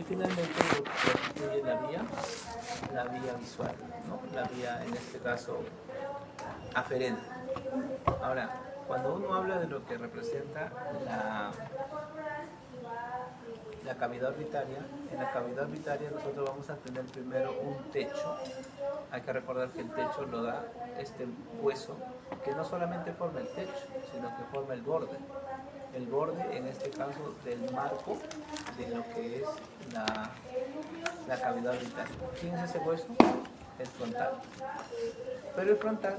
Y finalmente lo que constituye la vía visual, ¿no? La vía, en este caso, aferente. Ahora, cuando uno habla de lo que representa la cavidad orbitaria, en la cavidad orbitaria nosotros vamos a tener primero un techo. Hay que recordar que el techo lo da este hueso, que no solamente forma el techo, sino que forma el borde. El borde, en este caso, del marco de lo que es la cavidad orbitaria. ¿Quién es ese hueso? El frontal. Pero el frontal,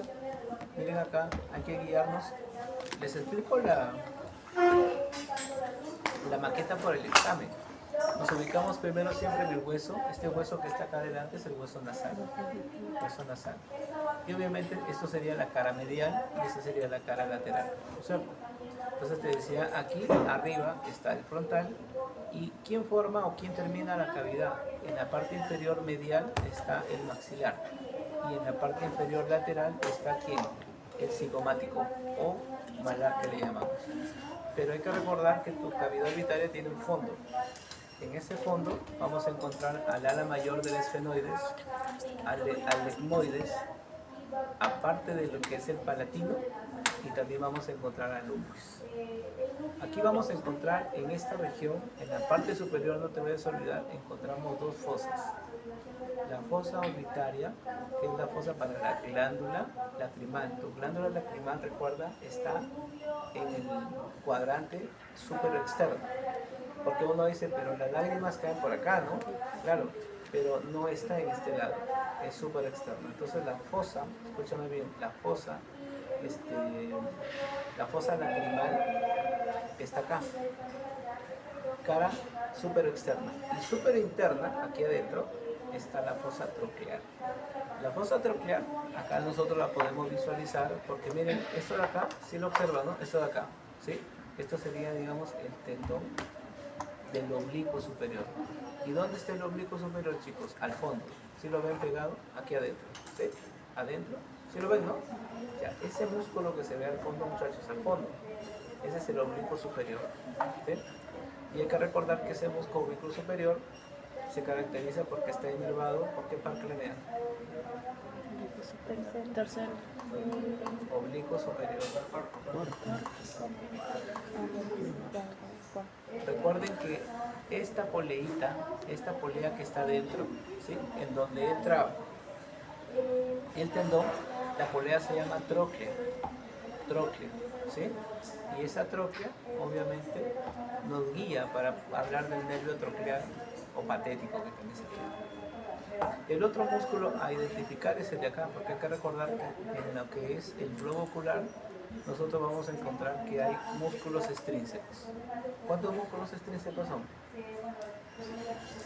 miren acá, hay que guiarnos. Les explico la maqueta por el examen. Nos ubicamos primero siempre en el hueso. Este hueso que está acá adelante es el hueso nasal. Hueso nasal. Y obviamente esto sería la cara medial y esta sería la cara lateral. ¿Cierto? Entonces te decía, aquí arriba está el frontal. ¿Y quién forma o quién termina la cavidad? En la parte inferior medial está el maxilar. Y en la parte inferior lateral está ¿quién? El cigomático o malar que le llamamos. Pero hay que recordar que tu cavidad orbitaria tiene un fondo. En ese fondo vamos a encontrar al ala mayor del esfenoides, al etmoides, aparte de lo que es el palatino, y también vamos a encontrar al humus. Aquí vamos a encontrar en esta región, en la parte superior, no te vayas a olvidar, encontramos dos fosas. La fosa orbitaria, que es la fosa para la glándula lacrimal. Tu glándula lacrimal, recuerda, está en el cuadrante súper externo. Porque uno dice, pero las lágrimas caen por acá, ¿no? Claro, pero no está en este lado, es súper externo. Entonces la fosa, escúchame bien, la fosa lacrimal está acá, cara súper externa. Y súper interna, aquí adentro, está la fosa troclear. La fosa troclear, acá nosotros la podemos visualizar, porque miren, esto de acá, si lo observan, ¿no? Esto de acá, ¿sí? Esto sería, digamos, el tendón del oblicuo superior. ¿Y dónde está el oblicuo superior, chicos? Al fondo. ¿Sí lo ven pegado? Aquí adentro. ¿Sí? Adentro. ¿Sí lo ven, no? Ya, ese músculo que se ve al fondo, muchachos, al fondo, ese es el oblicuo superior. ¿Sí? Y hay que recordar que ese músculo oblicuo superior se caracteriza porque está inervado. ¿Por qué par craneal? Tercero. Oblicuo superior. Recuerden que esta polea que está dentro, ¿sí? En donde entra el tendón, la polea se llama tróclea, ¿sí? Y esa tróclea, obviamente, nos guía para hablar del nervio troclear o patético que también se llama. El otro músculo a identificar es el de acá, porque hay que recordar que en lo que es el globo ocular, nosotros vamos a encontrar que hay músculos extrínsecos. ¿Cuántos músculos extrínsecos son?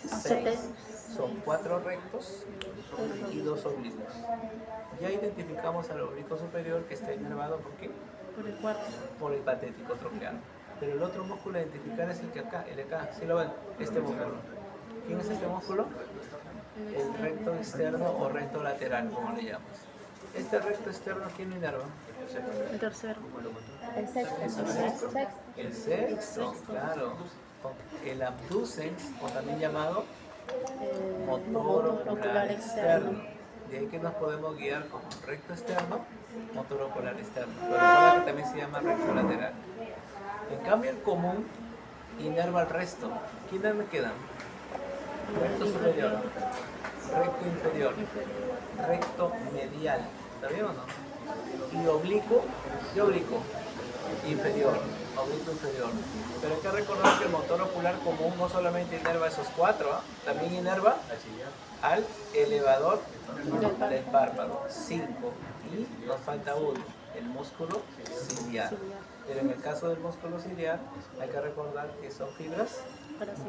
6. Son 4 rectos y 2 oblicuos. Ya identificamos al oblicuo superior que está inervado ¿por qué? Por el cuarto. Por el patético troclear. Pero el otro músculo a identificar es el que acá, el de acá. ¿Sí lo ven? Este músculo. ¿Quién es este músculo? El recto externo o recto lateral, como le llamamos. Este recto externo, ¿quién lo inerva? El tercero. El sexto. El sexto, claro. El abducens, o también llamado motor ocular externo. De ahí que nos podemos guiar como recto externo, motor ocular externo. Pero recuerda que también se llama recto lateral. En cambio, el común inerva el resto. ¿Quiénes me quedan? Recto superior, recto inferior, recto medial. ¿Está bien o no? Y oblicuo, ¿qué oblicuo? Inferior, oblicuo inferior. Pero hay que recordar que el motor ocular común no solamente inerva esos 4, ¿eh? También inerva al elevador del párpado, 5. Y nos falta uno, el músculo ciliar. Pero en el caso del músculo ciliar, hay que recordar que son fibras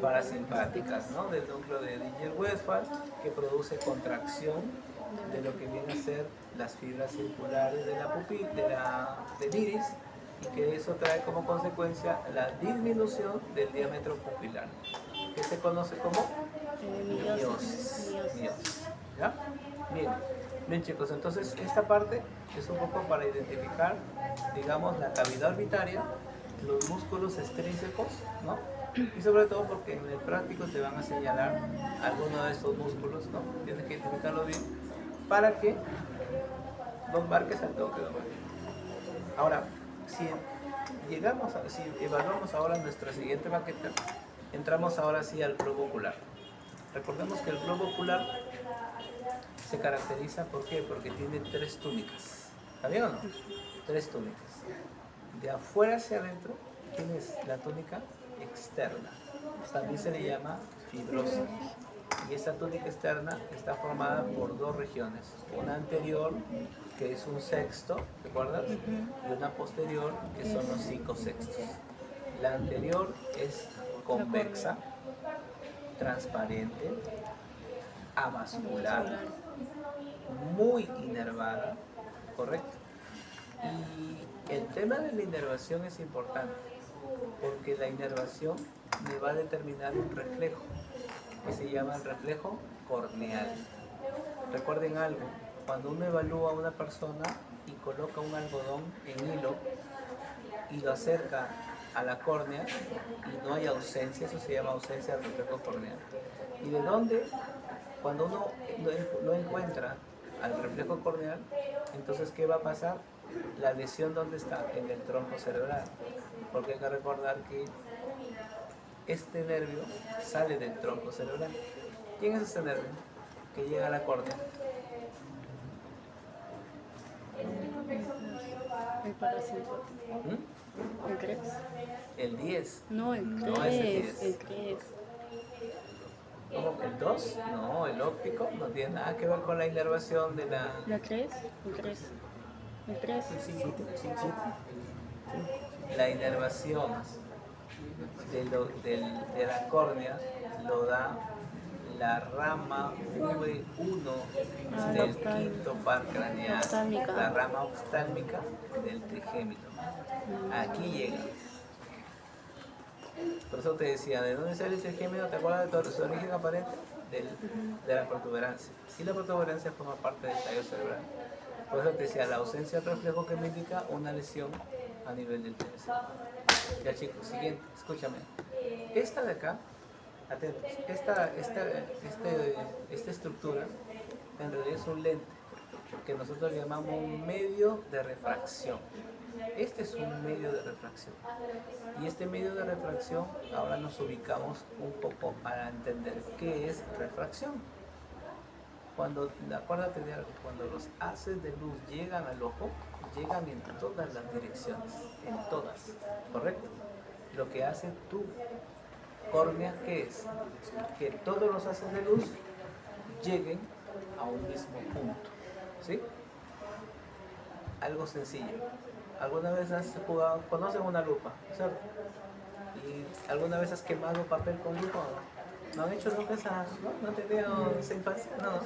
parasimpáticas, ¿no? Del núcleo de Diger-Westphal, que produce contracción de lo que viene a ser las fibras circulares de la pupila, del iris, y que eso trae como consecuencia la disminución del diámetro pupilar, que se conoce como miosis. ¿Ya? Bien chicos, entonces esta parte es un poco para identificar, digamos, la cavidad orbitaria, los músculos extrínsecos, ¿no? Y sobre todo porque en el práctico te van a señalar alguno de estos músculos, ¿no? Tienes que identificarlo bien para que los marques al toque. Ahora, si si evaluamos ahora nuestra siguiente maqueta, entramos ahora sí al globo ocular. Recordemos que el globo ocular se caracteriza, ¿por qué? Porque tiene tres túnicas. ¿Está bien o no? Tres túnicas. De afuera hacia adentro tienes la túnica externa. También se le llama fibrosa. Y esta túnica externa está formada por dos regiones. Una anterior, que es un sexto, ¿recuerdas? Y una posterior, que son los 5/6. La anterior es convexa, transparente, avascular, muy inervada, ¿correcto? Y el tema de la inervación es importante, porque la inervación me va a determinar un reflejo, que se llama el reflejo corneal. Recuerden algo, cuando uno evalúa a una persona y coloca un algodón en hilo y lo acerca a la córnea y no hay ausencia, eso se llama ausencia del reflejo corneal. ¿Y de dónde? Cuando uno no encuentra al reflejo corneal, entonces ¿qué va a pasar? La lesión, ¿dónde está? En el tronco cerebral. Porque hay que recordar que este nervio sale del tronco cerebral. ¿Quién es este nervio? Que llega a la córnea. El parasimpático. ¿Mm? El 3. El 10. No, el 3. No es el 10. El 3. ¿Cómo? ¿El 2? No, el óptico no tiene nada que ver con la inervación de la... ¿La 3? El 3. El 3. La inervación de la córnea lo da la rama V1 del quinto par craneal, Oftálmica. la rama oftálmica del trigémino. Aquí llega. Por eso te decía, ¿de dónde sale el trigémino? ¿Te acuerdas de su origen aparente? De la protuberancia. Y la protuberancia forma parte del tallo cerebral. Por eso te decía, la ausencia de reflejo que me indica una lesión a nivel del tallo cerebral. Ya chicos, siguiente, escúchame. Esta de acá, atentos, esta estructura en realidad es un lente que nosotros llamamos un medio de refracción. Este es un medio de refracción. Y este medio de refracción, ahora nos ubicamos un poco para entender qué es refracción. Acuérdate de algo, cuando los haces de luz llegan al ojo, llegan en todas las direcciones, en todas, ¿correcto? Lo que hace tu córnea, ¿qué es? Que todos los haces de luz lleguen a un mismo punto, ¿sí? Algo sencillo. ¿Alguna vez has jugado, conocen una lupa, ¿cierto? ¿Y alguna vez has quemado papel con lupa? ¿No han hecho nunca esa, no han tenido esa infancia? No.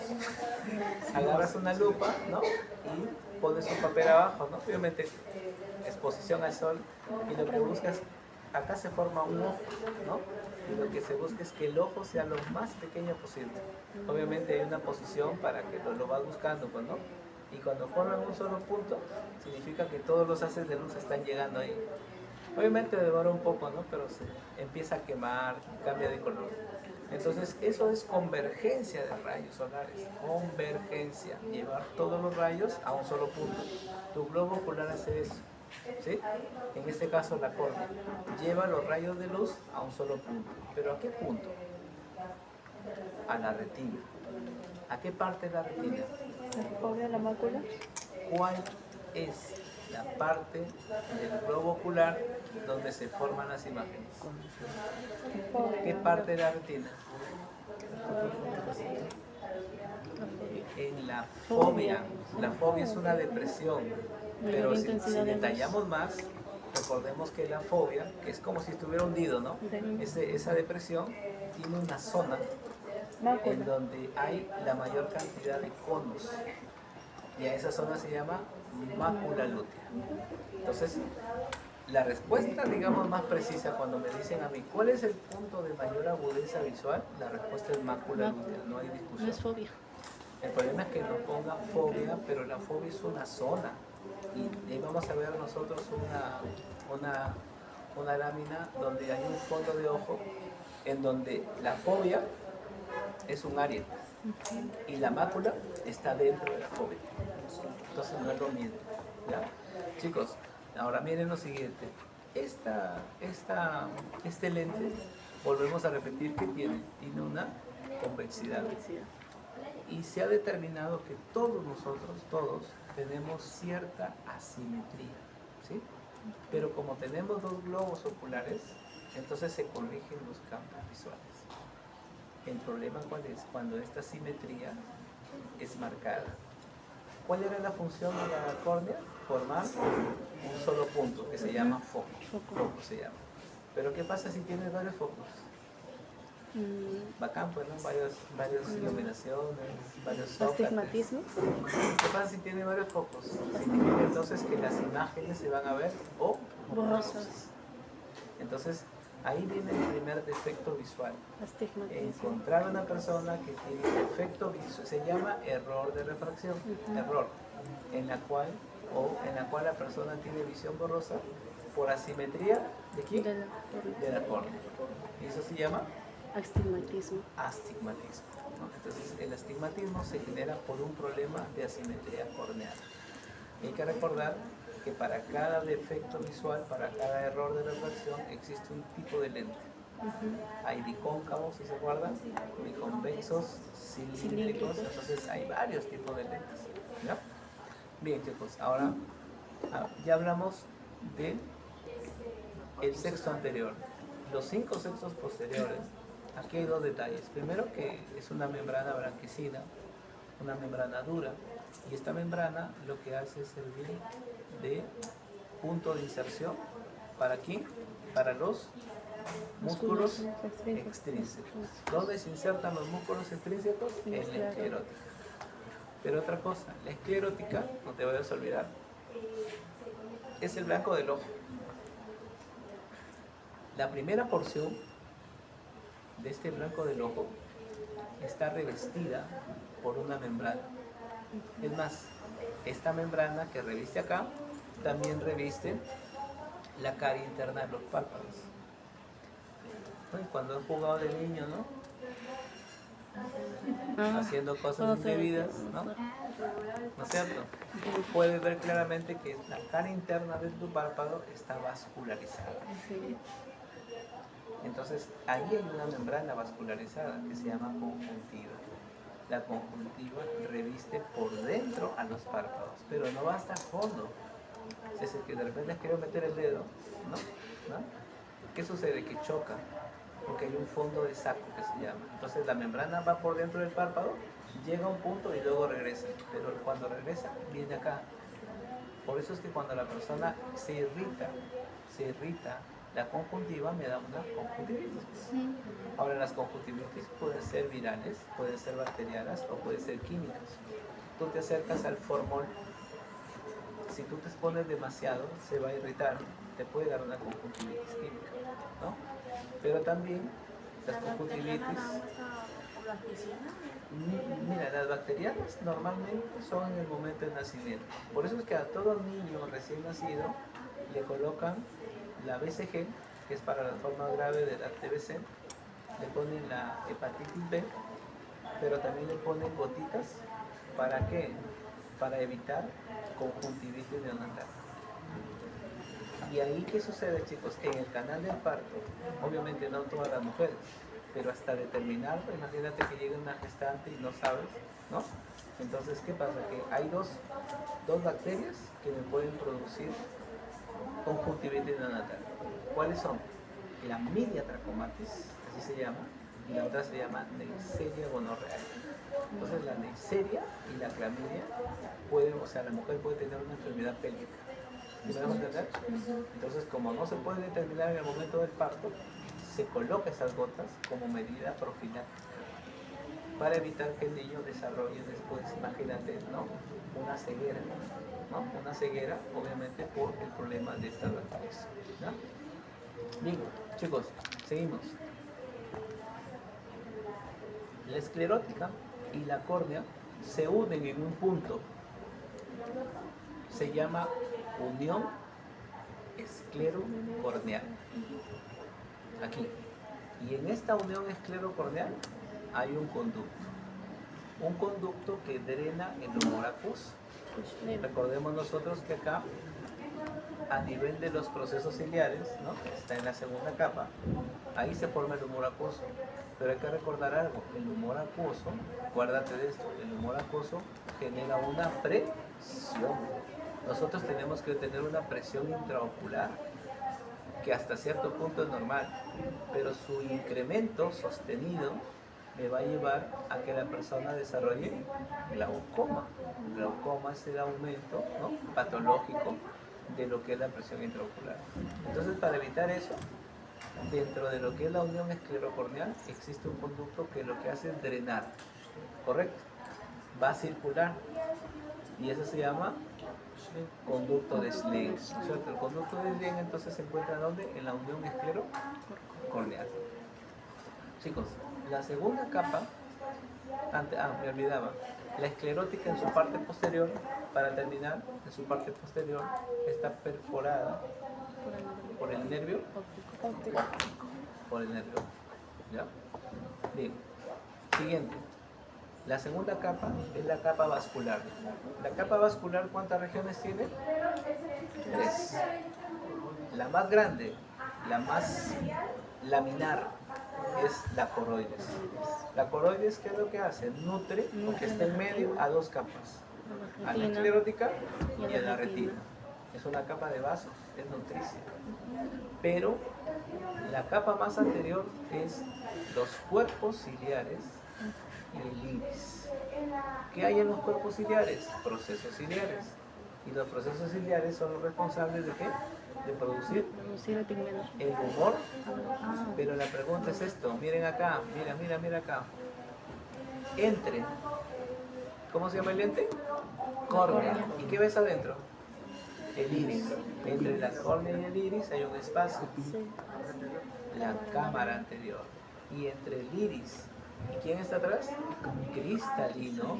Agarras una lupa, ¿no? Y pones un papel abajo, ¿no? Obviamente, exposición al sol, y lo que buscas, acá se forma un ojo, ¿no? Y lo que se busca es que el ojo sea lo más pequeño posible. Obviamente hay una posición para que lo vas buscando, pues, ¿no? Y cuando forman un solo punto, significa que todos los haces de luz están llegando ahí. Obviamente demora un poco, ¿no? Pero se empieza a quemar, cambia de color. Entonces, eso es convergencia de rayos solares. Convergencia, llevar todos los rayos a un solo punto. Tu globo ocular hace eso, ¿sí? En este caso, la córnea lleva los rayos de luz a un solo punto. ¿Pero a qué punto? A la retina. ¿A qué parte de la retina? ¿La fobia, la mácula? ¿Cuál es la parte del globo ocular donde se forman las imágenes? ¿Qué parte de la retina? En la fobia. La fobia es una depresión, pero si detallamos más, recordemos que la fobia, que es como si estuviera hundido, ¿no? Esa depresión tiene una zona en donde hay la mayor cantidad de conos, y a esa zona se llama mácula lútea. Entonces, la respuesta, digamos, más precisa cuando me dicen a mí, ¿cuál es el punto de mayor agudeza visual? La respuesta es mácula lútea, no hay discusión. No es fobia. El problema es que nos ponga fobia, pero la fobia es una zona. Y ahí vamos a ver nosotros una lámina donde hay un fondo de ojo en donde la fobia es un área y la mácula está dentro de la fobia. Entonces no es lo mismo. ¿Ya? Chicos, ahora miren lo siguiente. Este lente, volvemos a repetir que tiene una convexidad. Y se ha determinado que todos nosotros, todos, tenemos cierta asimetría, ¿sí? Pero como tenemos dos globos oculares, entonces se corrigen los campos visuales. El problema ¿cuál es? Cuando esta simetría es marcada. ¿Cuál era la función de la córnea? Formar un solo punto que se llama foco. Foco se llama. Pero ¿qué pasa si tienes varios focos? Bacán, pues, ¿no? Varias iluminaciones, varios zócates. Astigmatismo. ¿Qué pasa si tiene varios focos? Significa entonces que las imágenes se van a ver o borrosas. Entonces, ahí viene el primer defecto visual. Astigmatismo. Encontrar una persona que tiene defecto visual, se llama error de refracción, error, en la cual la persona tiene visión borrosa por asimetría de quién? De la córnea. Y eso se llama astigmatismo. Astigmatismo, ¿no? Entonces, el astigmatismo se genera por un problema de asimetría corneal. Y hay que recordar que para cada defecto visual, para cada error de refracción, existe un tipo de lente. Hay bicóncavos, si se acuerdan, biconvexos, cilíndricos, entonces hay varios tipos de lentes. ¿Ya? Bien, chicos, ahora ya hablamos del sexto anterior. Los 5 sextos posteriores, aquí hay dos detalles. Primero que es una membrana blanquecina, una membrana dura, y esta membrana lo que hace es servir de punto de inserción. ¿Para quién? Para los músculos extrínsecos. ¿Dónde se insertan los músculos extrínsecos? En la esclerótica. Pero otra cosa, la esclerótica, no te vayas a olvidar, es el blanco del ojo. La primera porción de este blanco del ojo está revestida por una membrana. Es más, esta membrana que reviste acá, también reviste la cara interna de los párpados. Cuando has jugado de niño, ¿no? Haciendo cosas indebidas, ¿no? ¿No es cierto? Puedes ver claramente que la cara interna de tu párpado está vascularizada. Entonces, ahí hay una membrana vascularizada que se llama conjuntiva. La conjuntiva reviste por dentro a los párpados, pero no va hasta el fondo. Si es que de repente quiero meter el dedo, ¿no? ¿Qué sucede? Que choca, porque hay un fondo de saco que se llama. Entonces la membrana va por dentro del párpado, llega a un punto y luego regresa. Pero cuando regresa, viene acá. Por eso es que cuando la persona se irrita, la conjuntiva me da una conjuntivitis. Ahora, las conjuntivitis pueden ser virales, pueden ser bacterianas o pueden ser químicas. Tú te acercas al formol, si tú te expones demasiado, se va a irritar, te puede dar una conjuntivitis química, ¿no? Pero también las conjuntivitis, mira, las bacterianas normalmente son en el momento del nacimiento. Por eso es que a todo niño recién nacido le colocan la BCG, que es para la forma grave de la TBC, le ponen la hepatitis B, pero también le ponen gotitas. ¿Para qué? Para evitar conjuntivitis neonatal. Y ahí, ¿qué sucede, chicos? En el canal del parto, obviamente no todas las mujeres, pero hasta determinar, imagínate que llega una gestante y no sabes, ¿no? Entonces, ¿qué pasa? Que hay dos bacterias que me pueden producir conjuntivitis neonatal. ¿Cuáles son? La Milia trachomatis, así se llama, y la otra se llama Neisseria gonorrhoeae. Entonces la Neisseria y la clamidia la mujer puede tener una enfermedad pélvica. ¿Sí me vamos a entender? Entonces, como no se puede determinar en el momento del parto, se coloca esas gotas como medida profiláctica para evitar que el niño desarrolle después, imagínate, ¿no? Una ceguera, ¿no? Una ceguera, obviamente, por el problema de estas bacterias, ¿no? Bien, chicos, seguimos. La esclerótica y la córnea se unen en un punto. Se llama unión esclerocorneal. Aquí. Y en esta unión esclerocorneal hay un conducto. Un conducto que drena el humor acuoso. Recordemos nosotros que acá, a nivel de los procesos ciliares, ¿no? Está en la segunda capa, ahí se forma el humor acuoso. Pero hay que recordar algo, el humor acuoso, acuérdate de esto, el humor acuoso genera una presión. Nosotros tenemos que tener una presión intraocular, que hasta cierto punto es normal, pero su incremento sostenido me va a llevar a que la persona desarrolle glaucoma. Glaucoma es el aumento, ¿no?, patológico de lo que es la presión intraocular. Entonces, para evitar eso, dentro de lo que es la unión esclerocorneal existe un conducto que lo que hace es drenar, ¿correcto? Va a circular y eso se llama conducto de Schlenk, ¿cierto? El conducto de Schlenk entonces se encuentra ¿dónde? En la unión esclerocorneal. Chicos, la segunda capa, me olvidaba, la esclerótica en su parte posterior, para terminar, en su parte posterior está perforada por el nervio óptico, por el nervio, ¿ya? Bien, siguiente. La segunda capa es la capa vascular. La capa vascular, ¿cuántas regiones tiene? 3. La más grande, la más laminar, es la coroides. La coroides, ¿qué es lo que hace? Nutre, porque está en medio, a 2 capas. A la esclerótica y a la retina. Es una capa de vasos, es nutricia. Pero la capa más anterior es los cuerpos ciliares y el iris. ¿Qué hay en los cuerpos ciliares? Procesos ciliares. Y los procesos ciliares son los responsables de ¿qué? De producir el pigmento. el humor. Pero la pregunta es esto, miren acá, mira acá. Entre, ¿cómo se llama el lente? Córnea. ¿Y qué ves adentro? El iris. Entre la córnea y el iris hay un espacio. La cámara anterior. Y entre el iris, ¿y quién está atrás? Cristalino,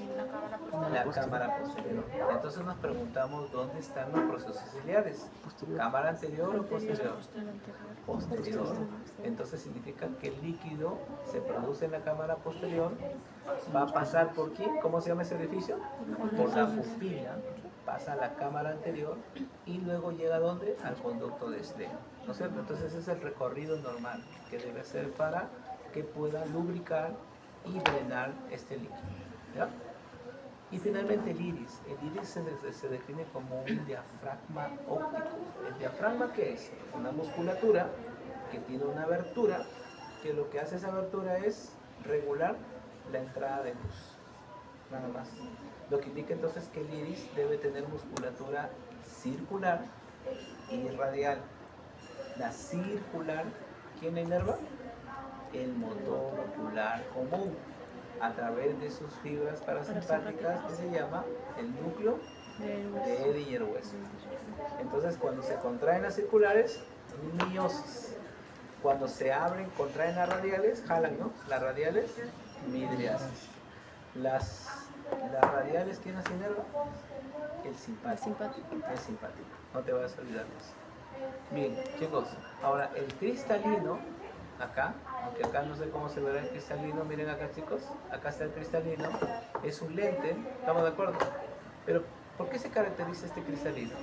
la cámara posterior. Entonces nos preguntamos dónde están los procesos ciliares. ¿Cámara anterior o posterior? Posterior. Entonces significa que el líquido se produce en la cámara posterior, va a pasar por quién, ¿cómo se llama ese orificio? Por la pupila, pasa a la cámara anterior y luego llega ¿a dónde? Al conducto de Schlenk, ¿no es cierto? Entonces ese es el recorrido normal que debe hacer para que pueda lubricar y drenar este líquido, ¿ya? Y finalmente el iris. El iris se define como un diafragma óptico. ¿El diafragma qué es? Una musculatura que tiene una abertura, que lo que hace esa abertura es regular la entrada de luz, nada más. Lo que indica entonces que el iris debe tener musculatura circular y radial. La circular, ¿quién la inerva? El motor ocular común, a través de sus fibras parasimpáticas, que se llama el núcleo de Edinger-West. Entonces, cuando se contraen las circulares, miosis. Cuando se abren, contraen las radiales, jalan, ¿no? Las radiales, midriasis. Las radiales, ¿quién las inerva? El simpático. El simpático. No te vayas a olvidar de eso. Bien, chicos, ahora el cristalino, acá, aunque acá no sé cómo se verá el cristalino, miren acá, chicos, acá está el cristalino, es un lente, ¿estamos de acuerdo? Pero, ¿por qué se caracteriza este cristalino?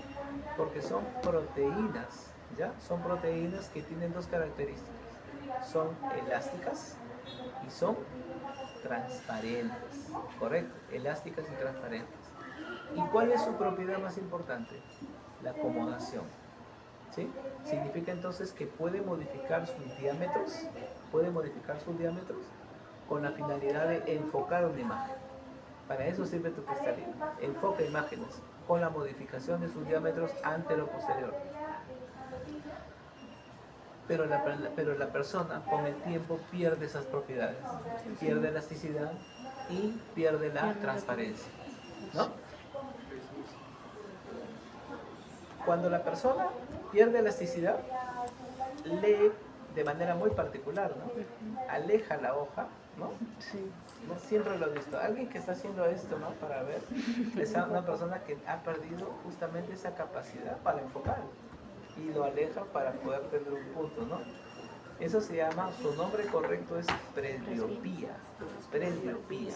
Porque son proteínas, ¿ya? Son proteínas que tienen 2 características, son elásticas y son transparentes, ¿correcto? Elásticas y transparentes. ¿Y cuál es su propiedad más importante? La acomodación, ¿sí? Significa entonces que puede modificar sus diámetros, con la finalidad de enfocar una imagen. Para eso sirve tu cristalino, enfoca imágenes con la modificación de sus diámetros antero-posterior. Pero la persona con el tiempo pierde esas propiedades, pierde elasticidad y pierde la transparencia, ¿no? Cuando la persona pierde elasticidad, lee de manera muy particular, ¿no? Aleja la hoja, ¿no? Sí. Siempre lo he visto. Alguien que está haciendo esto, ¿no? Para ver, es una persona que ha perdido justamente esa capacidad para enfocar. y lo aleja para poder tener un punto, ¿no? Eso se llama, su nombre correcto es presbiopía, presbiopía,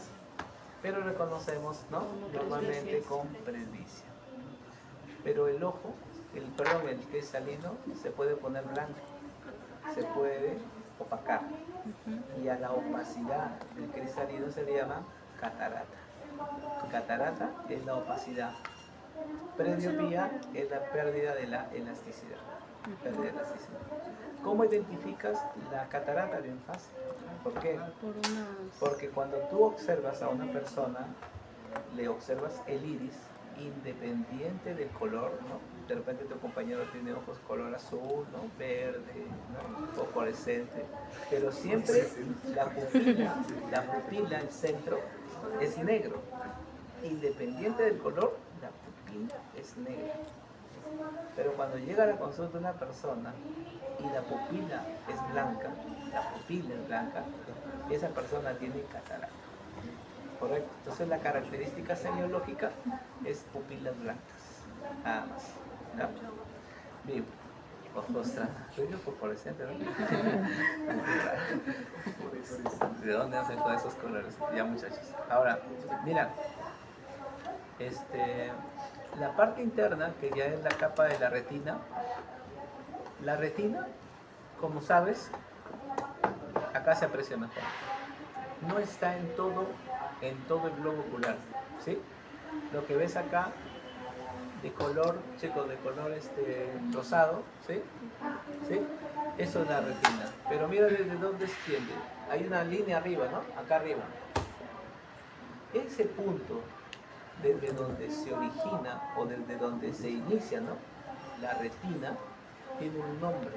pero reconocemos, ¿no? Normalmente con presbicia. Pero el ojo, el cristalino, se puede poner blanco, se puede opacar, y a la opacidad del cristalino se le llama catarata. Catarata es la opacidad. Presbiopía es la pérdida de la elasticidad. Pérdida de elasticidad. ¿Cómo identificas la catarata? Bien fácil. ¿Por qué? Porque cuando tú observas a una persona, le observas el iris independiente del color, ¿no? De repente tu compañero tiene ojos color azul, ¿no? Verde, ¿no? Fosforescente, pero siempre la pupila, el centro, es negro. Independiente del color, la pupila es negra. Pero cuando llega a la consulta una persona y la pupila es blanca, esa persona tiene catarata. Correcto. Entonces la característica semiológica es pupilas blancas. Nada más. ¿No? Bien. Ojos fosforescentes, ¿no? ¿De dónde hacen todos esos colores? Ya, muchachos. Ahora, mira. La parte interna, que ya es la capa de la retina, como sabes, acá se aprecia mejor. No está en todo el globo ocular, ¿sí? Lo que ves acá de color, chicos, de color rosado, ¿sí? ¿Sí? Eso es la retina. Pero mira desde dónde se extiende. Hay una línea arriba, ¿no? Acá arriba. Ese punto, desde donde se origina o desde donde se inicia, ¿no? La retina tiene un nombre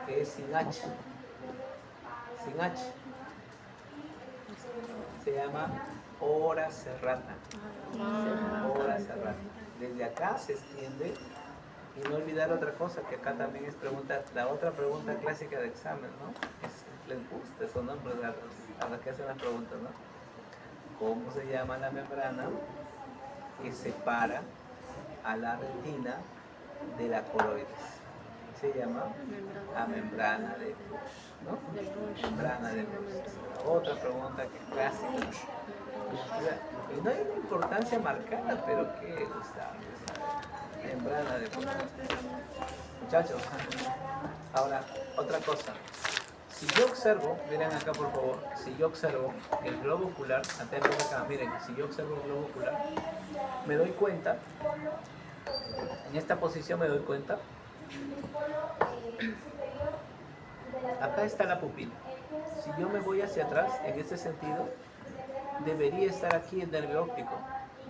que es sin H. Sin H. Se llama hora serrana. Hora serrana. Desde acá se extiende, y no olvidar otra cosa, que acá también es la otra pregunta clásica de examen, ¿no? Les gusta esos nombres a los que hacen las preguntas, ¿no? ¿Cómo se llama la membrana que separa a la retina de la coroides? Se llama la membrana de Bruch, ¿no? Membrana de Bruch. Otra pregunta que es clásica. Y no hay una importancia marcada, pero ¿qué gusta? Membrana de Bruch. Muchachos, ahora, otra cosa. Si yo observo, miren acá por favor, si yo observo el globo ocular, atentos acá, miren, si yo observo el globo ocular, me doy cuenta, en esta posición me doy cuenta, acá está la pupila. Si yo me voy hacia atrás, en este sentido, debería estar aquí el nervio óptico,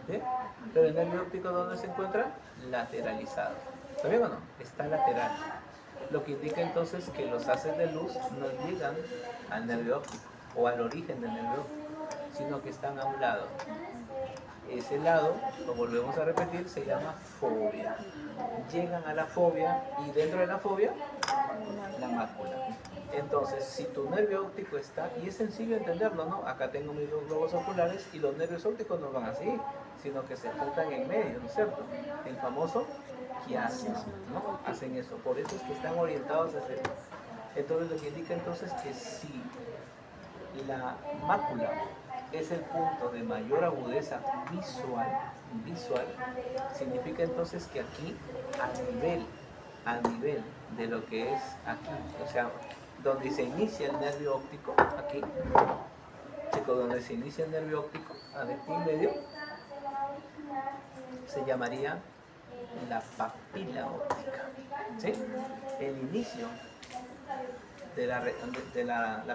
¿sí? Pero el nervio óptico, ¿dónde se encuentra? Lateralizado. ¿Está bien o no? Está lateral. Lo que indica entonces que los haces de luz no llegan al nervio óptico o al origen del nervio óptico, sino que están a un lado. Ese lado, lo volvemos a repetir, se llama fobia. Llegan a la fobia y dentro de la fobia, la mácula. Entonces, si tu nervio óptico está, y es sencillo entenderlo, ¿no? Acá tengo mis dos globos oculares y los nervios ópticos no van así, sino que se juntan en medio, ¿no es cierto? El famoso quiasma, ¿no? Hacen eso, por eso es que están orientados hacia eso. Entonces, lo que indica entonces que si la mácula es el punto de mayor agudeza visual, significa entonces que aquí, al nivel de lo que es aquí, o sea, donde se inicia el nervio óptico, aquí, chicos, donde se inicia el nervio óptico, aquí en medio, se llamaría la papila óptica, ¿sí? El inicio de la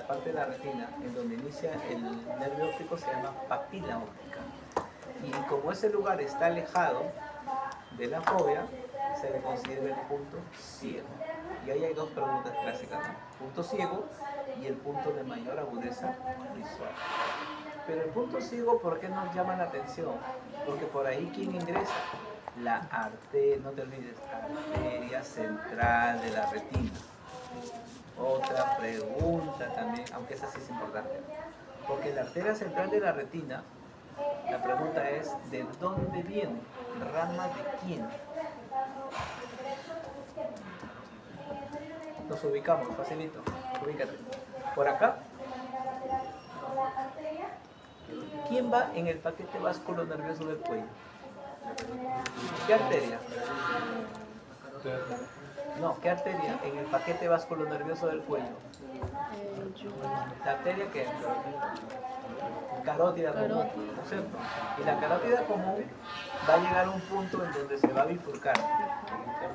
parte de la retina, en donde inicia el nervio óptico, se llama papila óptica. Y como ese lugar está alejado de la fobia, se le considera el punto ciego. Y ahí hay dos preguntas clásicas, ¿no? Punto ciego y el punto de mayor agudeza visual. Pero el punto ciego, ¿por qué nos llama la atención? Porque por ahí, ¿quién ingresa? La arteria, no te olvides, arteria central de la retina. Otra pregunta también, aunque esa sí es importante. Porque la arteria central de la retina, la pregunta es, ¿de dónde viene? ¿Rama de quién? Nos ubicamos, facilito. Ubícate. Por acá. ¿Quién va en el paquete vasculo nervioso del cuello? ¿Qué arteria? No, ¿qué arteria en el paquete vasculo nervioso del cuello? ¿La arteria qué? Carótida común, ¿no es cierto? Y la carótida común va a llegar a un punto en donde se va a bifurcar.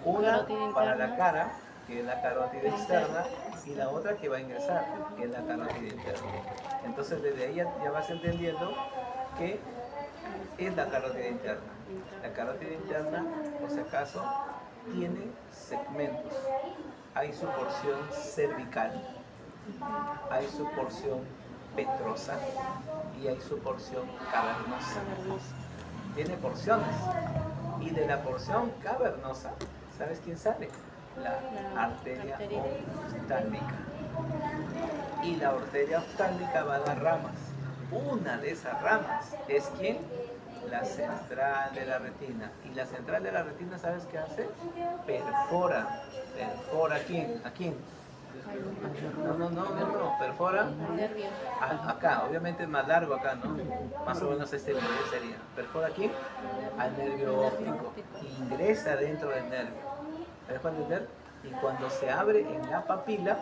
Una para la cara, que es la carótida externa, y la otra que va a ingresar, que es la carótida interna. Entonces desde ahí ya vas entendiendo que es la carótida interna. La carótida interna, por si acaso, tiene segmentos. Hay su porción cervical, hay su porción petrosa y hay su porción cavernosa. Tiene porciones. Y de la porción cavernosa, ¿sabes quién sale? La arteria oftálmica. Y la arteria oftálmica va a dar ramas. Una de esas ramas es ¿quién? La central de la retina. Y la central de la retina, ¿sabes qué hace? Perfora. ¿Perfora a quién? ¿A quién? No. Perfora acá. Obviamente es más largo acá, ¿no? Más o menos este nivel sería. Perfora aquí al nervio óptico. Ingresa dentro del nervio. ¿Me dejo entender? Y cuando se abre en la papila,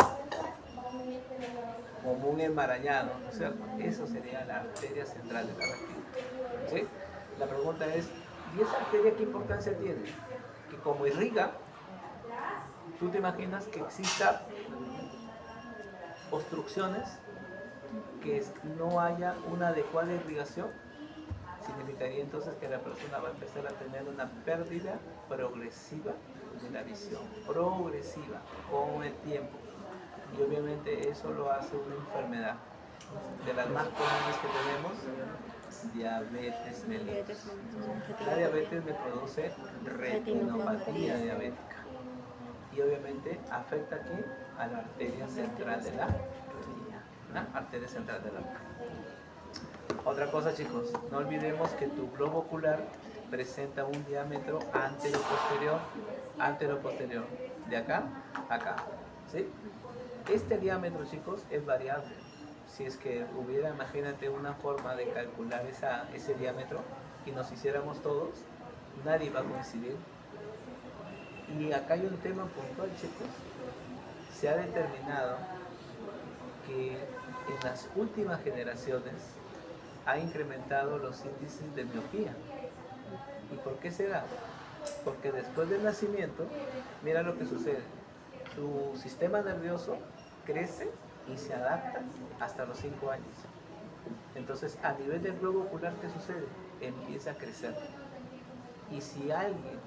como un enmarañado, ¿no es cierto? Eso sería la arteria central de la retina. ¿Sí? La pregunta es, ¿y esa arteria qué importancia tiene? Que como irriga, ¿tú te imaginas que exista obstrucciones, que no haya una adecuada irrigación? Significaría entonces que la persona va a empezar a tener una pérdida progresiva de la visión, progresiva, con el tiempo. Y obviamente eso lo hace una enfermedad. De las más comunes que tenemos, diabetes mellitus. La diabetes me produce retinopatía diabética. Y obviamente afecta aquí a la arteria central de la retina. ¿No? Arteria central de la retina. Otra cosa, chicos, no olvidemos que tu globo ocular presenta un diámetro antero-posterior, de acá a acá, ¿sí? Este diámetro, chicos, es variable. Si es que hubiera, imagínate, una forma de calcular ese diámetro y nos hiciéramos todos, nadie va a coincidir. Y acá hay un tema puntual, chicos. Se ha determinado que en las últimas generaciones ha incrementado los índices de miopía. ¿Y por qué será? Porque después del nacimiento, mira lo que sucede. Tu sistema nervioso crece y se adapta hasta los 5 años. Entonces, a nivel del globo ocular, ¿qué sucede? Empieza a crecer. Y si alguien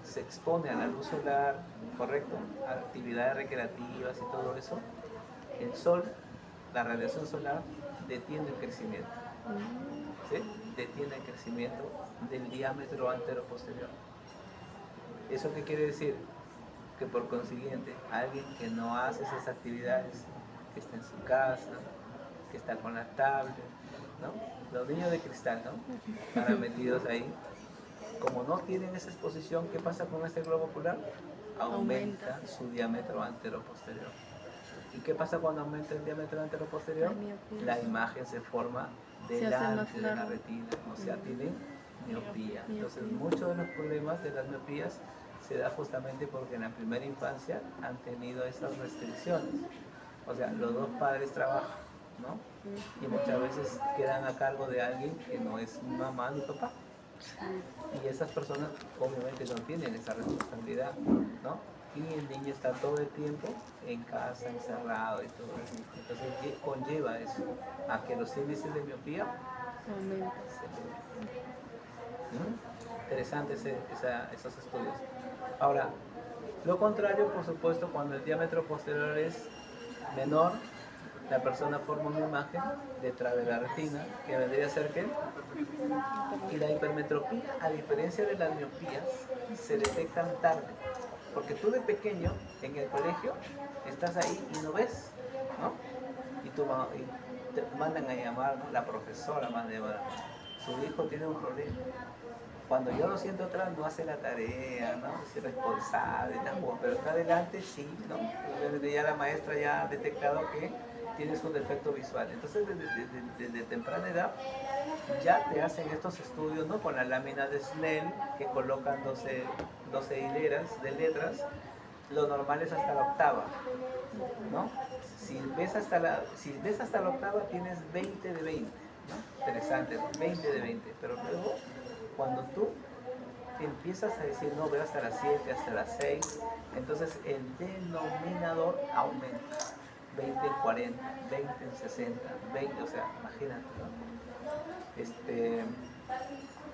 se expone a la luz solar, correcto, a actividades recreativas y todo eso, el sol, la radiación solar, detiene el crecimiento. ¿Sí? Detiene el crecimiento del diámetro antero-posterior. ¿Eso qué quiere decir? Que por consiguiente, alguien que no hace esas actividades, que está en su casa, que está con la tablet, ¿no? Los niños de cristal, ¿no? Ahora metidos ahí, como no tienen esa exposición, ¿qué pasa con este globo ocular? Aumenta su diámetro antero-posterior. ¿Y qué pasa cuando aumenta el diámetro antero-posterior? La imagen se forma delante de la retina, o sea, tiene miopía. Entonces, muchos de los problemas de las miopías se da justamente porque en la primera infancia han tenido esas restricciones. O sea, los dos padres trabajan, ¿no? Y muchas veces quedan a cargo de alguien que no es mamá ni papá. Y esas personas obviamente no tienen esa responsabilidad, ¿no? Y el niño está todo el tiempo en casa, encerrado y todo eso. Entonces, ¿qué conlleva eso? A que los índices de miopía se eleven. Interesante esos estudios. Ahora, lo contrario, por supuesto, cuando el diámetro posterior es menor, la persona forma una imagen detrás de la retina, que vendría a ser ¿qué? Y la hipermetropía, a diferencia de las miopías, se detectan tarde. Porque tú de pequeño, en el colegio, estás ahí y no ves, ¿no? Y te mandan a llamar, ¿no? La profesora manda a llamar, su hijo tiene un problema. Cuando yo lo siento atrás, no hace la tarea, ¿no? Es irresponsable, tampoco, pero está adelante, sí, ¿no? Entonces, ya la maestra ya ha detectado que tienes un defecto visual. Entonces, desde temprana edad, ya te hacen estos estudios, ¿no? Con la lámina de Snell, que colocan 12 hileras de letras. Lo normal es hasta la octava, ¿no? Si ves hasta la octava, tienes 20 de 20, ¿no? Interesante, 20 de 20, pero luego, cuando tú empiezas a decir, no, veo hasta las 7, hasta las 6, entonces el denominador aumenta. 20 en 40, 20 en 60, 20, o sea, imagínate, ¿no?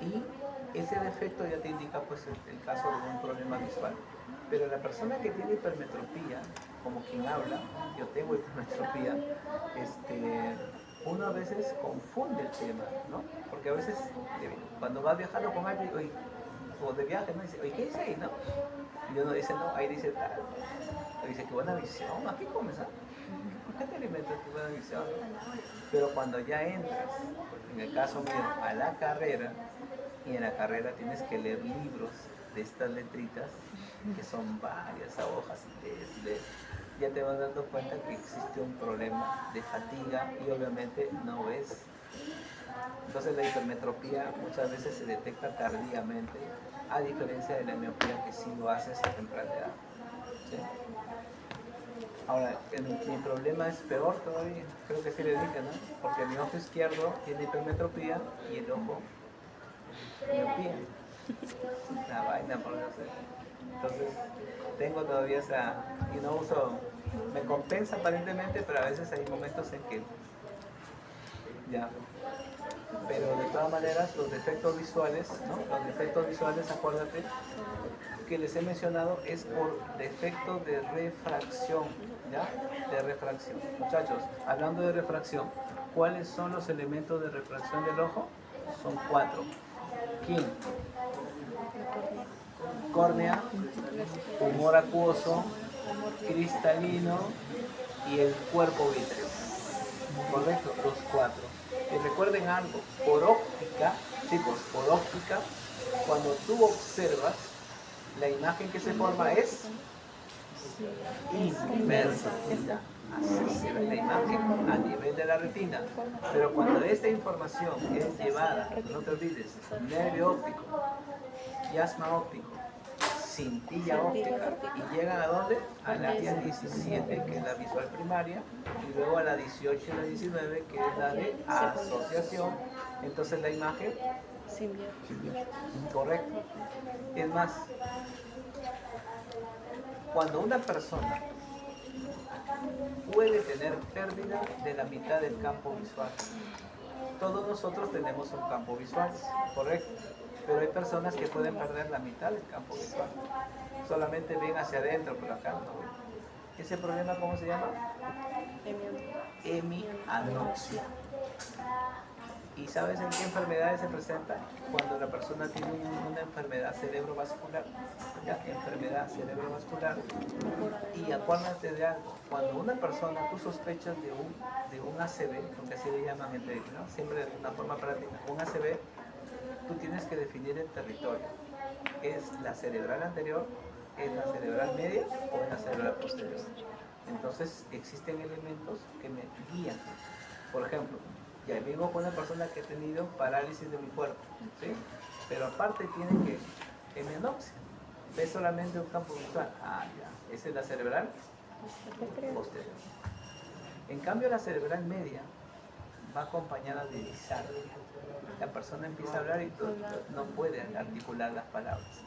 Y ese defecto ya te indica pues el caso de un problema visual. Pero la persona que tiene hipermetropía, como quien habla, yo tengo hipermetropía, uno a veces confunde el tema, ¿no? Porque a veces cuando vas viajando con alguien, oye, o de viaje, ¿no? Dice, oye, ¿qué dice ahí, no? Y uno dice, no, ahí dice tal. Dice, qué buena visión, ¿a qué comes? ¿Por qué te alimentas tu buena visión? Pero cuando ya entras, en el caso mío, a la carrera, y en la carrera tienes que leer libros de estas letritas, que son varias hojas, y lees, ya te vas dando cuenta que existe un problema de fatiga y obviamente no ves. Entonces la hipermetropía muchas veces se detecta tardíamente, a diferencia de la miopía que sí lo haces a temprana edad. ¿Sí? Ahora, mi problema es peor todavía, creo que sí le dije, ¿no? Porque mi ojo izquierdo tiene hipermetropía y el ojo miopía. Una vaina por no sé. Entonces, tengo todavía esa, y no uso, me compensa aparentemente, pero a veces hay momentos en que ya. Pero de todas maneras, los defectos visuales, ¿no? Los defectos visuales, acuérdate, que les he mencionado es por defecto de refracción, ¿ya? De refracción. Muchachos, hablando de refracción, ¿cuáles son los elementos de refracción del ojo? Son 4. ¿Quién? Córnea, humor acuoso, cristalino y el cuerpo vítreo. Correcto, los 4. Y recuerden algo, por óptica, chicos, por óptica, cuando tú observas, la imagen que se forma es inversa. Así se ve la imagen a nivel de la retina. Pero cuando esta información es llevada, no te olvides, nervio óptico, chiasma óptico, cintilla óptica, y llegan a dónde? Al área 17, que es la visual primaria, y luego a la 18 y la 19, que es la de asociación. Entonces la imagen, correcto. Es más, cuando una persona puede tener pérdida de la mitad del campo visual, todos nosotros tenemos un campo visual, correcto, pero hay personas que pueden perder la mitad del campo visual, solamente ven hacia adentro, pero acá no ven. ¿Ese problema cómo se llama? Hemianopsia. ¿Y sabes en qué enfermedades se presenta? Cuando la persona tiene una enfermedad cerebrovascular, ¿ya? Enfermedad cerebrovascular. Y acuérdate de algo, cuando una persona, tú sospechas de un ACV, porque así le llaman en médico, ¿no? Siempre de una forma práctica, un ACV, tú tienes que definir el territorio. ¿Es la cerebral anterior, es la cerebral media o es la cerebral posterior? Entonces existen elementos que me guían. Por ejemplo, ya vivo con una persona que ha tenido parálisis de mi cuerpo, ¿sí? Pero aparte tiene que hemianopsia. Ve solamente un campo visual. Ah, ya. Esa es la cerebral posterior. En cambio, la cerebral media va acompañada de disartria. La persona empieza a hablar y no puede articular las palabras.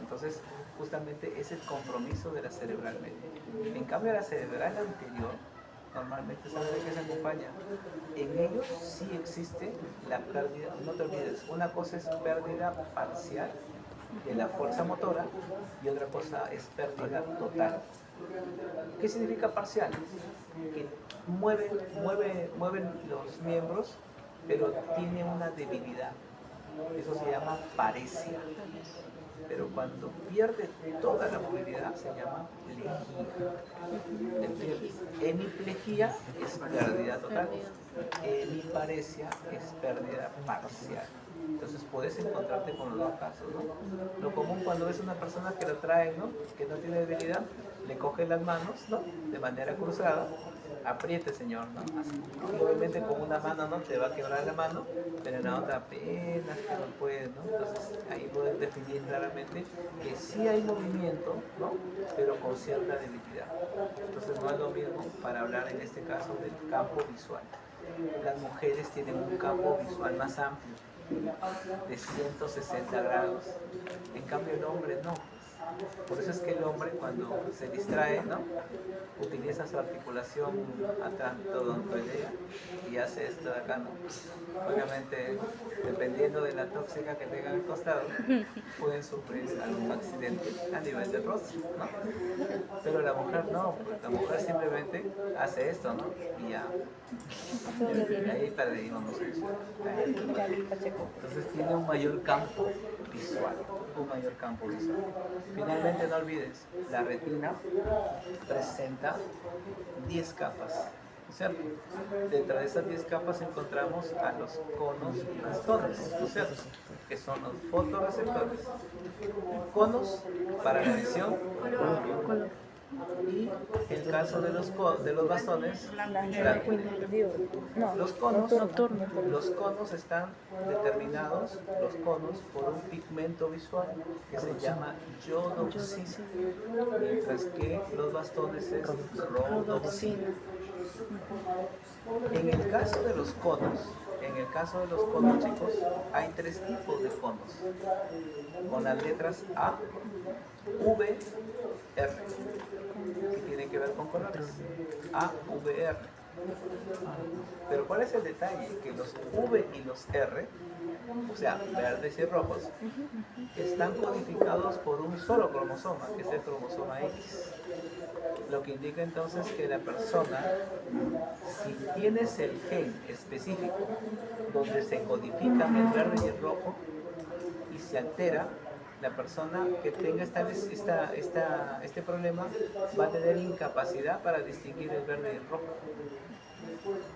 Entonces, justamente es el compromiso de la cerebral media. En cambio, la cerebral anterior, normalmente, ¿sabes de qué se acompaña? En ellos sí existe la pérdida, no te olvides, una cosa es pérdida parcial de la fuerza motora y otra cosa es pérdida total. ¿Qué significa parcial? Que mueven los miembros, pero tiene una debilidad. Eso se llama paresia. pero cuando pierde toda la movilidad se llama plegía. Hemiplegia es pérdida total, hemiparesia es pérdida parcial. Entonces puedes encontrarte con los dos casos, ¿no? Lo común cuando ves a una persona que lo trae, ¿no? Que no tiene debilidad, le coge las manos, ¿no? De manera cruzada, apriete, señor, ¿no? Así. Y obviamente con una mano no te va a quebrar la mano, pero en la otra apenas que no puedes, ¿no? Entonces ahí puedes definir claramente que sí hay movimiento, ¿no? Pero con cierta debilidad. Entonces no es lo mismo para hablar en este caso del campo visual. Las mujeres tienen un campo visual más amplio, de 160 grados. En cambio el hombre no. Por eso es que el hombre cuando se distrae, ¿no? Utiliza su articulación atantodontoidea y hace esto de acá, ¿no? Obviamente, dependiendo de la tóxica que tenga al costado, pueden sufrir algún accidente a nivel del rostro, ¿no? Pero la mujer no, pues la mujer simplemente hace esto, ¿no? Y ya. Y ahí perdimos nosotros. Entonces tiene un mayor campo visual, un mayor campo visual. Finalmente no olvides, la retina presenta 10 capas, ¿cierto? Dentro de esas 10 capas encontramos a los conos y bastones, ¿cierto? Que son los fotorreceptores. Conos para la visión y el caso de los bastones, los conos están determinados, los conos, por un pigmento visual que se llama iodoxina, mientras que los bastones es rodoxina. En el caso de los conos, chicos, hay 3 tipos de conos, con las letras A, V, R, que tienen que ver con colores. A, V, R. Pero ¿cuál es el detalle? Que los V y los R, o sea, verdes y rojos, están codificados por un solo cromosoma, que es el cromosoma X. Lo que indica entonces que la persona, si tienes el gen específico donde se codifican el verde y el rojo y se altera, la persona que tenga este problema va a tener incapacidad para distinguir el verde y el rojo.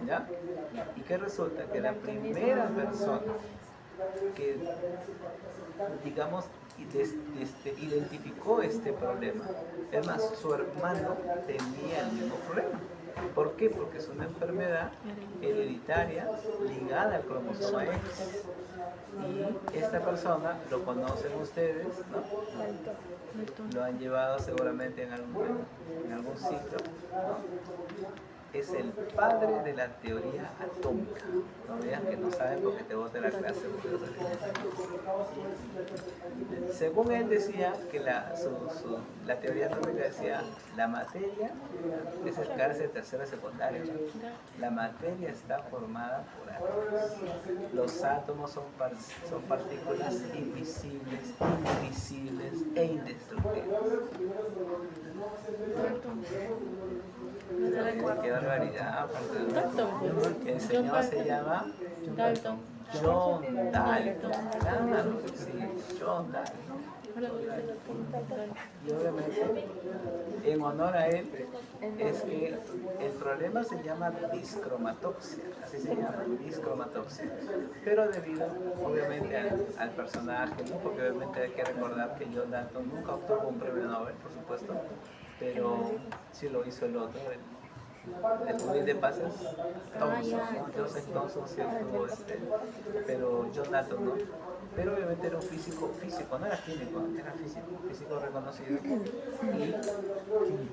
¿Ya? ¿Y qué resulta? Que la primera persona que, digamos, identificó este problema, es más, su hermano tenía el mismo problema. ¿Por qué? Porque es una enfermedad hereditaria ligada al cromosoma X. Y esta persona, lo conocen ustedes, ¿no? Lo han llevado seguramente en algún ciclo, ¿no? Es el padre de la teoría atómica. No vean que no saben porque te bote la clase. Según él decía que la teoría atómica decía la materia, es el cárcel tercero secundario, ¿no? La materia está formada por átomos. Los átomos son partículas invisibles, indivisibles e indestructibles. Qué barbaridad, porque el señor se llama John Dalton. Claro, sí, John Dalton. Y obviamente, en honor a él, es que el problema se llama discromatopsia, así se llama, discromatopsia. Pero debido, obviamente, al personaje, ¿no? Porque obviamente hay que recordar que John Dalton nunca obtuvo un premio Nobel, por supuesto, pero sí lo hizo el otro, el Pudding de Pasas, Thomson, ¿no? Joseph Thomson sí obtuvo pero John Dalton no. Pero obviamente era un físico, no era químico, era físico reconocido, y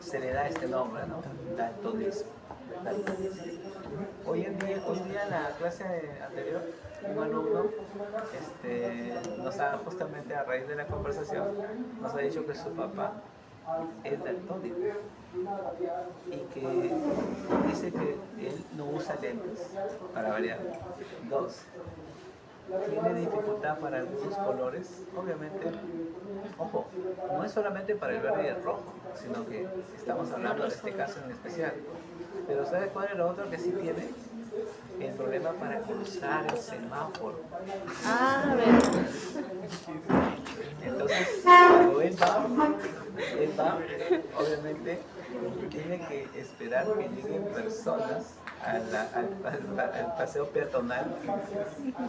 se le da este nombre, ¿no? Daltonismo. Hoy en día en la clase anterior, un alumno justamente a raíz de la conversación, nos ha dicho que su papá es daltónico y que dice que él no usa lentes, para variar. 2, tiene dificultad para algunos colores, obviamente, ojo, no es solamente para el verde y el rojo, sino que estamos hablando de este caso en especial. Pero ¿sabes cuál es lo otro que sí tiene? El problema problema para cruzar el semáforo. Ah, a ver. Entonces, cuando él va, obviamente tiene que esperar que lleguen personas al paseo peatonal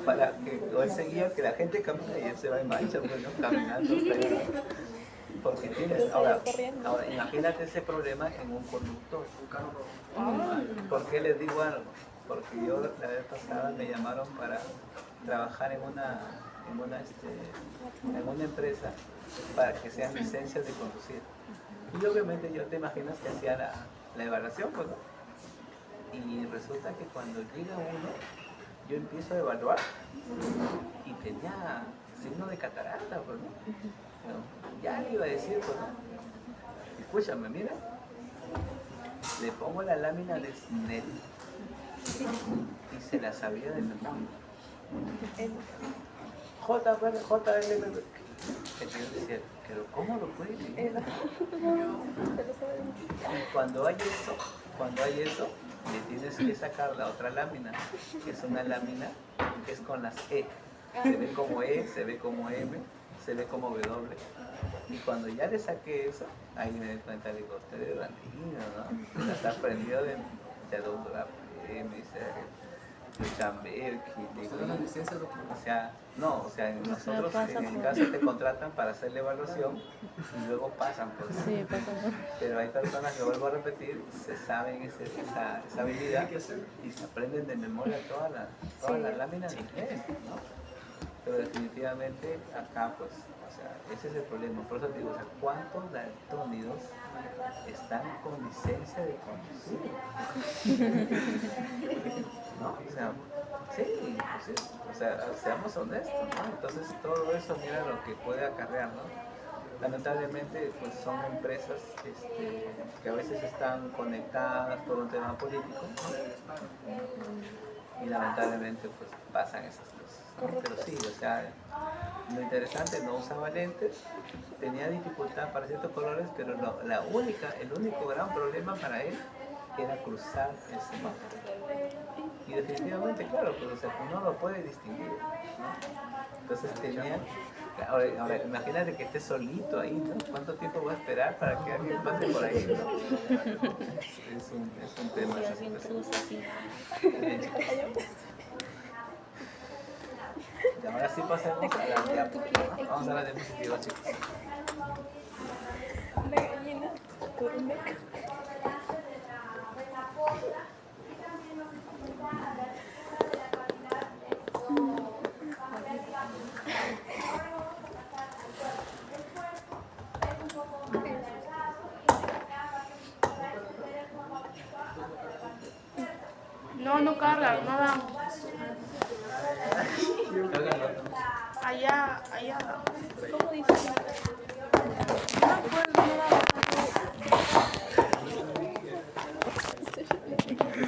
para que, o él seguía que la gente camina y él se va en marcha, pues, ¿no? Caminando hasta allá. Porque tienes, ahora, imagínate ese problema en un conductor. ¿Por qué les digo algo? Porque yo la vez pasada me llamaron para trabajar en una empresa para que sean licencias de conducir. Y obviamente yo te imaginas que hacía la evaluación, pues, ¿no? Y resulta que cuando llega uno, yo empiezo a evaluar y tenía signo de catarata, pues, ¿no? Ya le iba a decir, pues, ¿no? Escúchame, mira, le pongo la lámina de Snell y se la sabía de memoria. JLB. Que yo decía, pero ¿cómo lo puede leer? Y cuando hay eso, le tienes que sacar la otra lámina, que es una lámina que es con las E. Se ve como E, se ve como M, se ve como W. Y cuando ya le saqué eso, ahí me di cuenta, digo, usted es niño, ¿no? Está aprendido de Adobe, me dice, de Chamber, nosotros en el caso te contratan para hacer la evaluación y luego pasan por eso. Sí, pasan. Pero hay personas que, vuelvo a repetir, se saben esa habilidad y se aprenden de memoria todas las láminas de inglés, ¿no? Pero definitivamente acá, pues, o sea, ese es el problema. Por eso digo, o sea, ¿cuántos daltónidos están con licencia de conducir? ¿No? O sea, sí, pues, o sea, seamos honestos, ¿no? Entonces todo eso, mira lo que puede acarrear, ¿no? Lamentablemente, pues son empresas que a veces están conectadas por un tema político, ¿no? Y lamentablemente, pues pasan esas cosas, ¿no? Pero sí, o sea, lo interesante, no usaba lentes, tenía dificultad para ciertos colores, pero el único gran problema para él era cruzar el semáforo. Y definitivamente, claro, pues, o sea, uno lo puede distinguir, ¿no? Entonces tenía... Ahora, imagínate que esté solito ahí, ¿no? ¿Cuánto tiempo va a esperar para que alguien pase por ahí, ¿no? Es un tema. Si alguien cruza así. Y ahora sí pasemos a la diapositiva. Vamos a la diapositiva, chicos. Una gallina, turme. No carga, no da. Allá. ¿Cómo dice? No me acuerdo, no da.